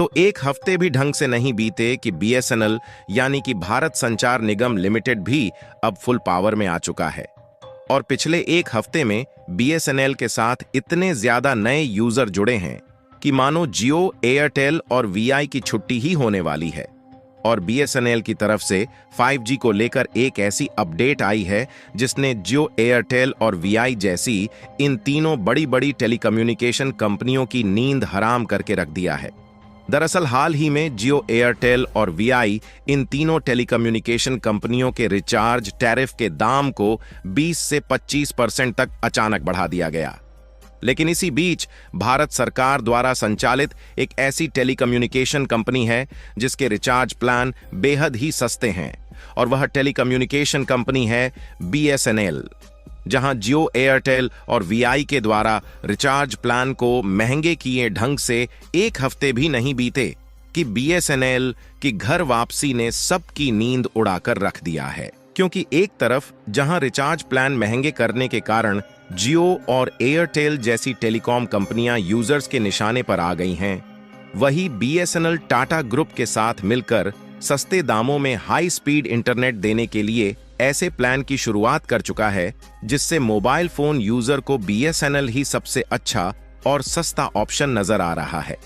तो एक हफ्ते भी ढंग से नहीं बीते कि बीएसएनएल यानी कि भारत संचार निगम लिमिटेड भी अब फुल पावर में आ चुका है। और पिछले एक हफ्ते में बीएसएनएल के साथ इतने ज्यादा नए यूजर जुड़े हैं कि मानो जियो, एयरटेल और वीआई की छुट्टी ही होने वाली है। और बीएसएनएल की तरफ से 5G को लेकर एक ऐसी अपडेट आई है जिसने जियो, एयरटेल और वीआई जैसी इन तीनों बड़ी बड़ी टेलीकम्युनिकेशन कंपनियों की नींद हराम करके रख दिया है। दरअसल हाल ही में जियो, एयरटेल और वीआई इन तीनों टेलीकम्युनिकेशन कंपनियों के रिचार्ज टैरिफ के दाम को 20 से 25% तक अचानक बढ़ा दिया गया। लेकिन इसी बीच भारत सरकार द्वारा संचालित एक ऐसी टेलीकम्युनिकेशन कंपनी है जिसके रिचार्ज प्लान बेहद ही सस्ते हैं, और वह टेलीकम्युनिकेशन कंपनी है बीएसएनएल। जहां जियो, एयरटेल और वीआई के द्वारा रिचार्ज प्लान को महंगे किए ढंग से एक हफ्ते भी नहीं बीते कि बीएसएनएल की घर वापसी ने सबकी नींद उड़ाकर रख दिया है। क्योंकि एक तरफ जहां रिचार्ज प्लान महंगे करने के कारण जियो और एयरटेल जैसी टेलीकॉम कंपनियां यूजर्स के निशाने पर आ गई हैं, वही बीएसएनएल टाटा ग्रुप के साथ मिलकर सस्ते दामों में हाई स्पीड इंटरनेट देने के लिए ऐसे प्लान की शुरुआत कर चुका है जिससे मोबाइल फोन यूजर को बीएसएनएल ही सबसे अच्छा और सस्ता ऑप्शन नजर आ रहा है।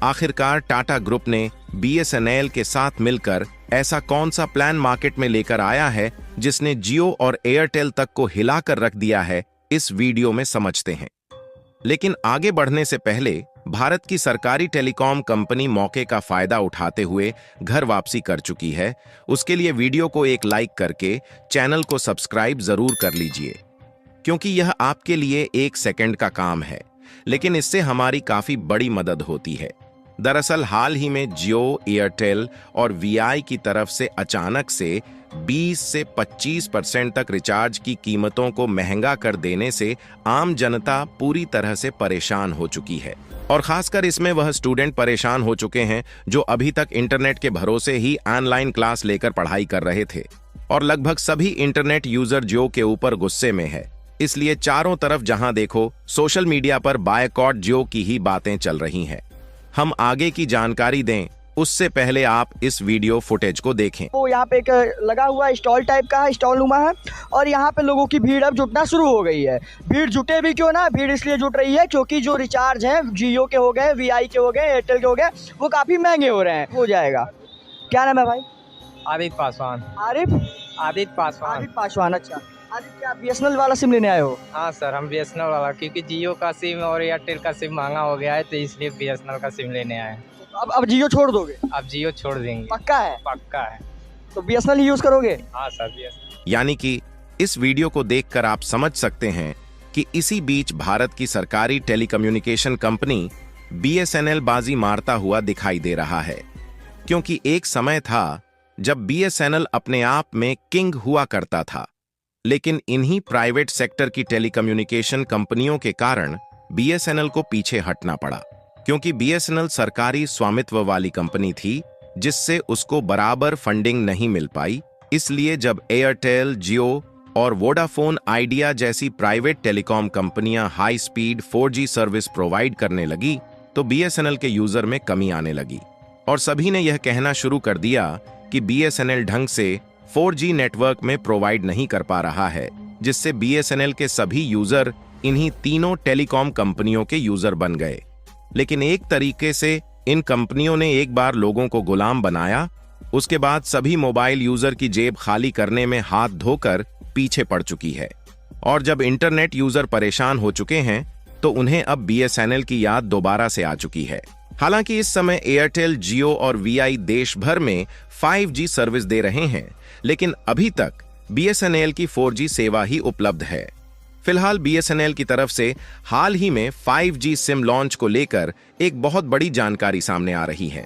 आखिरकार टाटा ग्रुप ने बीएसएनएल के साथ मिलकर ऐसा कौन सा प्लान मार्केट में लेकर आया है जिसने जियो और एयरटेल तक को हिलाकर रख दिया है, इस वीडियो में समझते हैं। लेकिन आगे बढ़ने से पहले भारत की सरकारी टेलीकॉम कंपनी मौके का फायदा उठाते हुए घर वापसी कर चुकी है। उसके लिए वीडियो को एक लाइक करके चैनल को सब्सक्राइब जरूर कर लीजिए, क्योंकि यह आपके लिए 1 सेकंड का काम है, लेकिन इससे हमारी काफी बड़ी मदद होती है। दरअसल हाल ही में जियो, एयरटेल और वीआई की तरफ से अचानक से 20 से 25% तक रिचार्ज की कीमतों को महंगा कर देने से आम जनता पूरी तरह से परेशान हो चुकी है। और खासकर इसमें वह स्टूडेंट परेशान हो चुके हैं जो अभी तक इंटरनेट के भरोसे ही ऑनलाइन क्लास लेकर पढ़ाई कर रहे थे। और लगभग सभी इंटरनेट यूजर जियो के ऊपर गुस्से में है। इसलिए चारों तरफ जहां देखो सोशल मीडिया पर बायकॉट जियो की ही बातें चल रही हैं। हम आगे की जानकारी दें उससे पहले आप इस वीडियो फुटेज को देखें। तो यहाँ पे एक लगा हुआ स्टॉल टाइप का है, स्टॉल नुमा है, और यहाँ पे लोगों की भीड़ अब जुटना शुरू हो गई है। भीड़ जुटे भी क्यों ना, भीड़ इसलिए जुट रही है क्योंकि जो रिचार्ज हैं जियो के हो गए, वीआई के हो गए, एयरटेल के हो गए, वो काफ़ी महंगे हो रहे हैं। हो जाएगा। क्या नाम है भाई? आदित्य पासवान। आदित्य पासवान। अच्छा आदित्य, क्या बीएसएनएल वाला सिम लेने आए हो? हाँ सर, हम बीएसएनएल वाला, क्योंकि जियो का सिम और एयरटेल का सिम महंगा हो गया है, तो इसलिए बीएसएनएल का सिम लेने आए। अब जियो छोड़ दोगे? अब जियो छोड़ देंगे। पक्का है? पक्का है। तो बीएसएनएल ही यूज करोगे? हाँ सर, बीएसएनएल। यानी कि इस वीडियो को देखकर आप समझ सकते हैं कि इसी बीच भारत की सरकारी टेलीकम्युनिकेशन कंपनी बीएसएनएल बाजी मारता हुआ दिखाई दे रहा है। क्योंकि एक समय था जब बीएसएनएल अपने आप में किंग हुआ करता था, लेकिन इन्हीं प्राइवेट सेक्टर की टेलीकम्युनिकेशन कंपनियों के कारण बीएसएनएल को पीछे हटना पड़ा। क्योंकि बीएसएनएल सरकारी स्वामित्व वाली कंपनी थी जिससे उसको बराबर फंडिंग नहीं मिल पाई। इसलिए जब एयरटेल, जियो और वोडाफोन आइडिया जैसी प्राइवेट टेलीकॉम कंपनियां high speed 4G service provide करने लगी तो बीएसएनएल के यूजर में कमी आने लगी, और सभी ने यह कहना शुरू कर दिया कि बीएसएनएल ढंग से 4G नेटवर्क में प्रोवाइड नहीं कर पा रहा है, जिससे बीएसएनएल के सभी यूजर इन्हीं तीनों टेलीकॉम कंपनियों के यूजर बन गए। लेकिन एक तरीके से इन कंपनियों ने एक बार लोगों को गुलाम बनाया, उसके बाद सभी मोबाइल यूजर की जेब खाली करने में हाथ धोकर पीछे पड़ चुकी है। और जब इंटरनेट यूजर परेशान हो चुके हैं तो उन्हें अब बीएसएनएल की याद दोबारा से आ चुकी है। हालांकि इस समय एयरटेल, जियो और वीआई देश भर में 5G सर्विस दे रहे हैं, लेकिन अभी तक बीएसएनएल की 4G सेवा ही उपलब्ध है। फिलहाल बीएसएनएल की तरफ से हाल ही में 5G सिम लॉन्च को लेकर एक बहुत बड़ी जानकारी सामने आ रही है।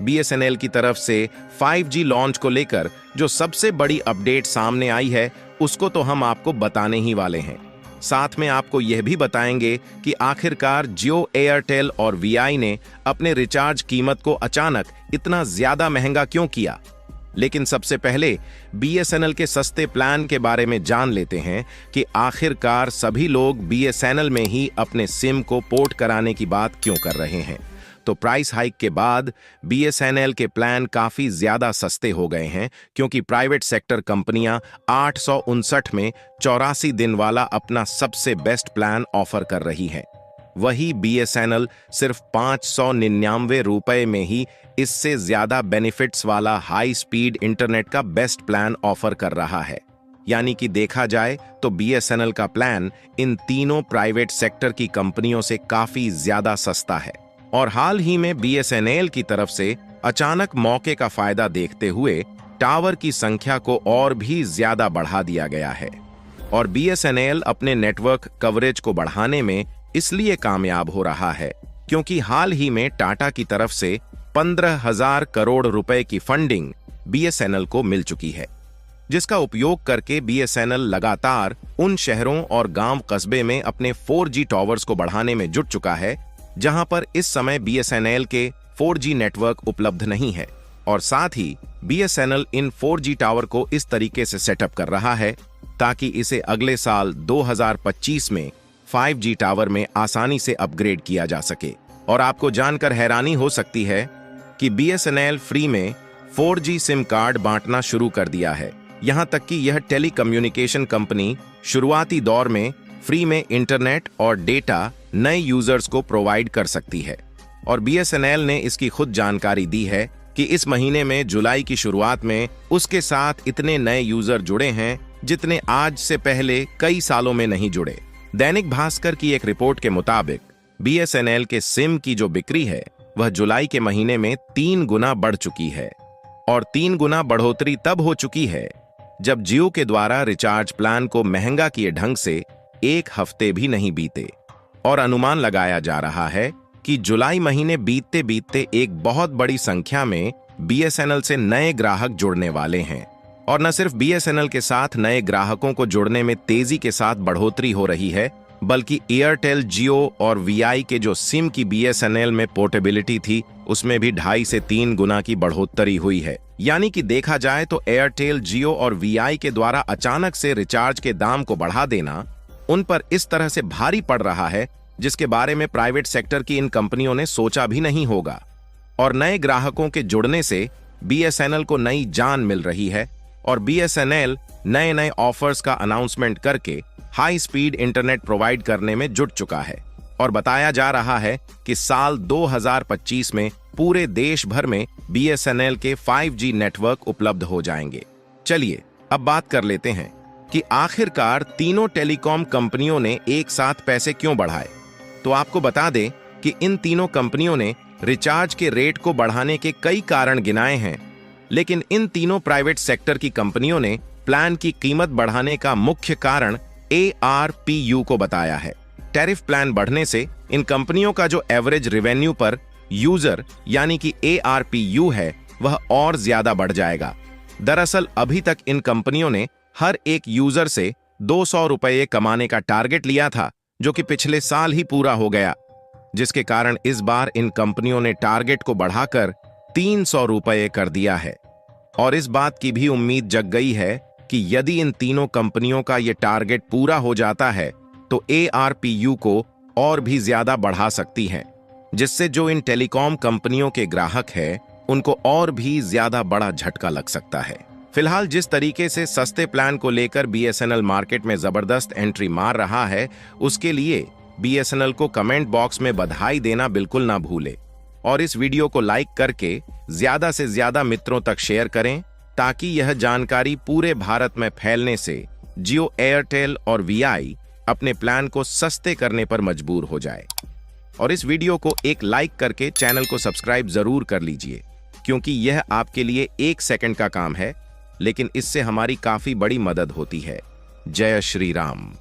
बीएसएनएल की तरफ से 5G लॉन्च को लेकर जो सबसे बड़ी अपडेट सामने आई है उसको तो हम आपको बताने ही वाले हैं। साथ में आपको यह भी बताएंगे कि आखिरकार जियो, एयरटेल और वीआई ने अपने रिचार्ज कीमत को अचानक इतना ज्यादा महंगा क्यों किया। लेकिन सबसे पहले बीएसएनएल के सस्ते प्लान के बारे में जान लेते हैं कि आखिरकार सभी लोग बीएसएनएल में ही अपने सिम को पोर्ट कराने की बात क्यों कर रहे हैं। तो प्राइस हाइक के बाद BSNL के प्लान काफी ज्यादा सस्ते हो गए हैं, क्योंकि प्राइवेट सेक्टर कंपनियां 859 में 84 दिन वाला अपना सबसे बेस्ट प्लान ऑफर कर रही हैं। वही BSNL सिर्फ 599 रुपए में ही इससे ज्यादा बेनिफिट्स वाला हाई स्पीड इंटरनेट का बेस्ट प्लान ऑफर कर रहा है। यानी कि देखा जाए तो BSNL का प्लान इन तीनों प्राइवेट सेक्टर की कंपनियों से काफी ज्यादा सस्ता है। और हाल ही में BSNL की तरफ से अचानक मौके का फायदा देखते हुए टावर की संख्या को और भी ज्यादा बढ़ा दिया गया है। और BSNL अपने नेटवर्क कवरेज को बढ़ाने में इसलिए कामयाब हो रहा है क्योंकि हाल ही में टाटा की तरफ से 15,000 करोड़ रुपए की फंडिंग BSNL को मिल चुकी है, जिसका उपयोग करके BSNL लगातार उन शहरों और गांव कस्बे में अपने 4G टावर्स को बढ़ाने में जुट चुका है जहां पर इस समय BSNL के 4G नेटवर्क उपलब्ध नहीं है। और साथ ही BSNL इन 4G टावर को इस तरीके से सेटअप कर रहा है ताकि इसे अगले साल 2025 में 5G टावर में आसानी से अपग्रेड किया जा सके। और आपको जानकर हैरानी हो सकती है कि BSNL फ्री में 4G सिम कार्ड बांटना शुरू कर दिया है। यहां तक कि यह टेलीकम्युनिकेशन कंपनी शुरुआती दौर में फ्री में इंटरनेट और डेटा नए यूजर्स को प्रोवाइड कर सकती है। और BSNL ने इसकी खुद जानकारी दी है कि इस महीने में जुलाई की शुरुआत में उसके साथ इतने नए यूजर जुड़े हैं जितने आज से पहले कई सालों में नहीं जुड़े। दैनिक भास्कर की एक रिपोर्ट के मुताबिक BSNL के सिम की जो बिक्री है वह जुलाई के महीने में 3 गुना बढ़ चुकी है। और 3 गुना बढ़ोतरी तब हो चुकी है जब जियो के द्वारा रिचार्ज प्लान को महंगा किए ढंग से 1 हफ्ते भी नहीं बीते। और अनुमान लगाया जा रहा है कि जुलाई महीने बीतते बीतते एक बहुत बड़ी संख्या में BSNL से नए ग्राहक जुड़ने वाले हैं। और न सिर्फ BSNL के साथ नए ग्राहकों को जुड़ने में तेजी के साथ बढ़ोतरी हो रही है, बल्कि एयरटेल, जियो और VI के जो सिम की BSNL में पोर्टेबिलिटी थी उसमें भी 2.5 से 3 गुना की बढ़ोतरी हुई है। यानी कि देखा जाए तो एयरटेल, जियो और VI के द्वारा अचानक से रिचार्ज के दाम को बढ़ा देना उन पर इस तरह से भारी पड़ रहा है जिसके बारे में प्राइवेट सेक्टर की इन कंपनियों ने सोचा भी नहीं होगा। और नए ग्राहकों के जुड़ने से BSNL को नई जान मिल रही है और BSNL नए नए ऑफर्स का अनाउंसमेंट करके हाई स्पीड इंटरनेट प्रोवाइड करने में जुट चुका है। और बताया जा रहा है कि साल 2025 में पूरे देश भर में BSNL के 5G नेटवर्क उपलब्ध हो जाएंगे। चलिए अब बात कर लेते हैं कि आखिरकार तीनों टेलीकॉम कंपनियों ने एक साथ पैसे क्यों बढ़ाए। तो आपको बता दें कि इन तीनों कंपनियों ने रिचार्ज के रेट को बढ़ाने के कई कारण गिनाए हैं, लेकिन इन तीनों प्राइवेट सेक्टर की कंपनियों ने प्लान की कीमत बढ़ाने का मुख्य कारण ARPU को बताया है। टैरिफ प्लान बढ़ने से इन कंपनियों का जो एवरेज रेवेन्यू पर यूजर यानी कि ARPU है वह और ज्यादा बढ़ जाएगा। दरअसल अभी तक इन कंपनियों ने हर एक यूजर से 200 रुपये कमाने का टारगेट लिया था, जो कि पिछले साल ही पूरा हो गया, जिसके कारण इस बार इन कंपनियों ने टारगेट को बढ़ाकर 300 रुपये कर दिया है। और इस बात की भी उम्मीद जग गई है कि यदि इन तीनों कंपनियों का ये टारगेट पूरा हो जाता है तो ARPU को और भी ज्यादा बढ़ा सकती है, जिससे जो इन टेलीकॉम कंपनियों के ग्राहक हैं उनको और भी ज्यादा बड़ा झटका लग सकता है। फिलहाल जिस तरीके से सस्ते प्लान को लेकर BSNL मार्केट में जबरदस्त एंट्री मार रहा है, उसके लिए BSNL को कमेंट बॉक्स में बधाई देना बिल्कुल ना भूले और इस वीडियो को लाइक करके ज्यादा से ज्यादा मित्रों तक शेयर करें ताकि यह जानकारी पूरे भारत में फैलने से जियो, एयरटेल और VI अपने प्लान को सस्ते करने पर मजबूर हो जाए। और इस वीडियो को एक लाइक करके चैनल को सब्सक्राइब जरूर कर लीजिए, क्योंकि यह आपके लिए 1 सेकंड का काम है, लेकिन इससे हमारी काफी बड़ी मदद होती है। जय श्री राम।